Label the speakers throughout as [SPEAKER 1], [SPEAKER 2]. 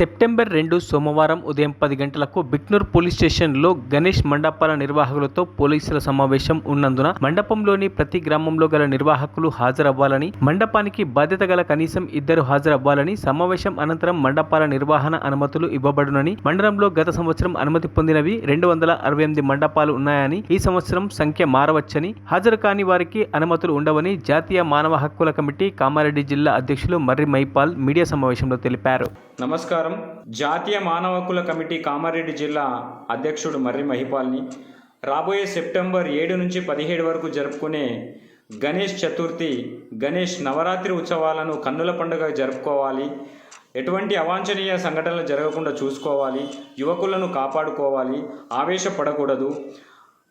[SPEAKER 1] September 2 సోమవారం ఉదయం 10 గంటలకు బిక్నూర్ పోలీస్ స్టేషన్లో గణేష్ మండపాల నిర్వాహకులతో పోలీసుల సమావేశం ఉన్నందున మండపంలోని ప్రతి గ్రామంలో గల నిర్వాహకులు హాజరవ్వాలని, మండపానికి బాధ్యత గల కనీసం 2 హాజరవ్వాలని, సమావేశం అనంతరం మండపాల నిర్వహణ అనుమతులు ఇవ్వబడునని, మండలంలో గత సంవత్సరం అనుమతి పొందినవి 268 మండపాలు ఉన్నాయని, ఈ సంవత్సరం సంఖ్య మారవచ్చని, హాజరు కాని వారికి అనుమతులు ఉండవని జాతీయ మానవ హక్కుల కమిటీ కామారెడ్డి జిల్లా అధ్యక్షులు మర్రి మహిపాల్ మీడియా సమావేశంలో తెలిపారు.
[SPEAKER 2] నమస్కారం. జాతీయ మానవ హక్కుల కమిటీ కామారెడ్డి జిల్లా అధ్యక్షుడు మర్రి మహిపాల్ని. రాబోయే సెప్టెంబర్ 7 నుంచి 17 వరకు జరుపుకునే గణేష్ చతుర్థి, గణేష్ నవరాత్రి ఉత్సవాలను కన్నుల పండుగ జరుపుకోవాలి. ఎటువంటి అవాంఛనీయ సంఘటనలు జరగకుండా చూసుకోవాలి. యువకులను కాపాడుకోవాలి. ఆవేశపడకూడదు.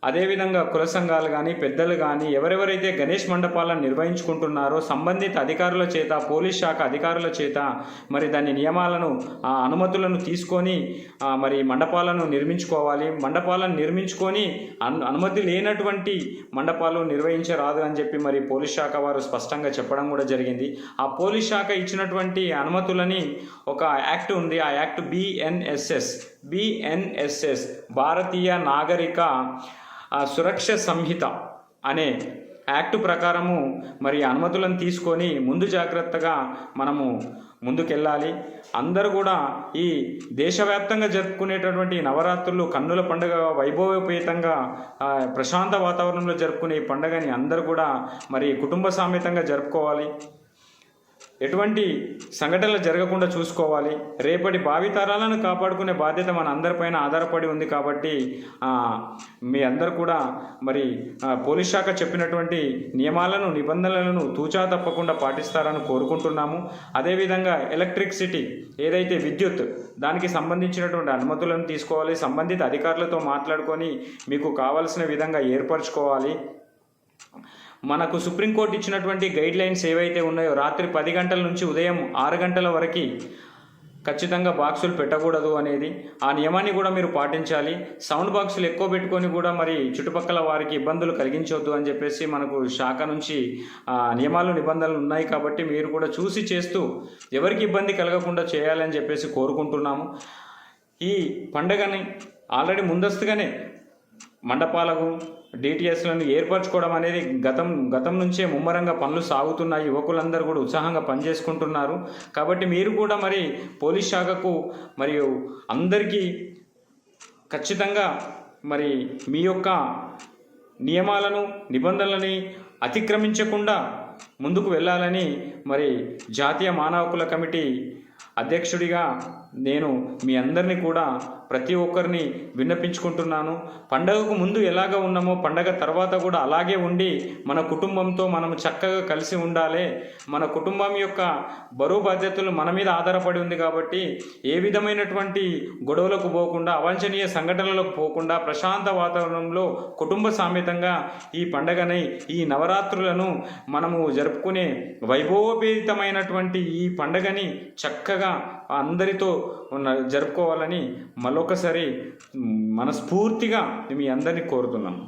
[SPEAKER 2] అదేవిధంగా కుల సంఘాలు కానీ, పెద్దలు కానీ ఎవరెవరైతే గణేష్ మండపాలను నిర్వహించుకుంటున్నారో సంబంధిత అధికారుల చేత, పోలీస్ శాఖ అధికారుల చేత మరి దాని నియమాలను, అనుమతులను తీసుకొని మరి మండపాలను నిర్మించుకోవాలి. మండపాలను నిర్మించుకొని అనుమతి లేనటువంటి మండపాలు నిర్వహించరాదు అని చెప్పి మరి పోలీస్ శాఖ వారు స్పష్టంగా చెప్పడం కూడా జరిగింది. ఆ పోలీస్ శాఖ ఇచ్చినటువంటి అనుమతులని ఒక యాక్ట్ ఉంది. ఆ యాక్ట్ బిఎన్ఎస్ఎస్ భారతీయ నాగరిక సురక్ష సంహిత అనే యాక్టు ప్రకారము మరి అనుమతులను తీసుకొని ముందు జాగ్రత్తగా మనము ముందుకెళ్ళాలి. అందరూ కూడా ఈ దేశవ్యాప్తంగా జరుపుకునేటటువంటి నవరాత్రులు కన్నుల పండుగ వైభవోపేతంగా ప్రశాంత వాతావరణంలో జరుపుకునే ఈ పండుగని అందరూ కూడా మరి కుటుంబ సమేతంగా జరుపుకోవాలి. ఎటువంటి సంఘటనలు జరగకుండా చూసుకోవాలి. రేపటి భావితరాలను కాపాడుకునే బాధ్యత మన అందరిపైన ఆధారపడి ఉంది. కాబట్టి మీ అందరూ కూడా మరి పోలీస్ శాఖ చెప్పినటువంటి నియమాలను, నిబంధనలను తూచా తప్పకుండా పాటిస్తారని కోరుకుంటున్నాము. అదేవిధంగా ఎలక్ట్రిసిటీ ఏదైతే విద్యుత్, దానికి సంబంధించినటువంటి అనుమతులను తీసుకోవాలి. సంబంధిత అధికారులతో మాట్లాడుకొని మీకు కావలసిన విధంగా ఏర్పరచుకోవాలి. మనకు సుప్రీంకోర్టు ఇచ్చినటువంటి గైడ్ లైన్స్ ఏవైతే ఉన్నాయో రాత్రి 10 గంటల నుంచి ఉదయం 6 గంటల వరకు ఖచ్చితంగా బాక్సులు పెట్టకూడదు అనేది, ఆ నియమాన్ని కూడా మీరు పాటించాలి. సౌండ్ బాక్సులు ఎక్కువ పెట్టుకొని కూడా మరి చుట్టుపక్కల వారికి ఇబ్బందులు కలిగించవద్దు అని చెప్పేసి మనకు శాఖ నుంచి నియమాలు, నిబంధనలు ఉన్నాయి. కాబట్టి మీరు కూడా చూసి చేస్తూ ఎవరికి ఇబ్బంది కలగకుండా చేయాలని చెప్పేసి కోరుకుంటున్నాము. ఈ పండుగని ఆల్రెడీ ముందస్తుగానే మండపాలకు, డిటిఎస్లను ఏర్పరచుకోవడం అనేది గతం నుంచే ముమ్మరంగా పనులు సాగుతున్నాయి. యువకులందరూ కూడా ఉత్సాహంగా పనిచేసుకుంటున్నారు. కాబట్టి మీరు కూడా మరి పోలీస్ శాఖకు మరియు అందరికీ ఖచ్చితంగా మరి మీ యొక్క నియమాలను, నిబంధనలని అతిక్రమించకుండా ముందుకు వెళ్ళాలని మరి జాతీయ మానవ హక్కుల కమిటీ అధ్యక్షుడిగా నేను మీ అందరినీ కూడా ప్రతి ఒక్కరిని విన్నపించుకుంటున్నాను. పండగకు ముందు ఎలాగ ఉన్నామో పండగ తర్వాత కూడా అలాగే ఉండి మన కుటుంబంతో మనం చక్కగా కలిసి ఉండాలి. మన కుటుంబం యొక్క బరువు బాధ్యతలు మన మీద ఆధారపడి ఉంది. కాబట్టి ఏ విధమైనటువంటి గొడవలకు పోకుండా, అవాంఛనీయ సంఘటనలకు పోకుండా ప్రశాంత వాతావరణంలో కుటుంబ సమేతంగా ఈ పండగని, ఈ నవరాత్రులను మనము జరుపుకునే వైభవోపేతమైనటువంటి ఈ పండగని చక్కగా అందరితో జరుపుకోవాలని మరొకసారి మనస్ఫూర్తిగా మీ అందరినీ కోరుతున్నాను.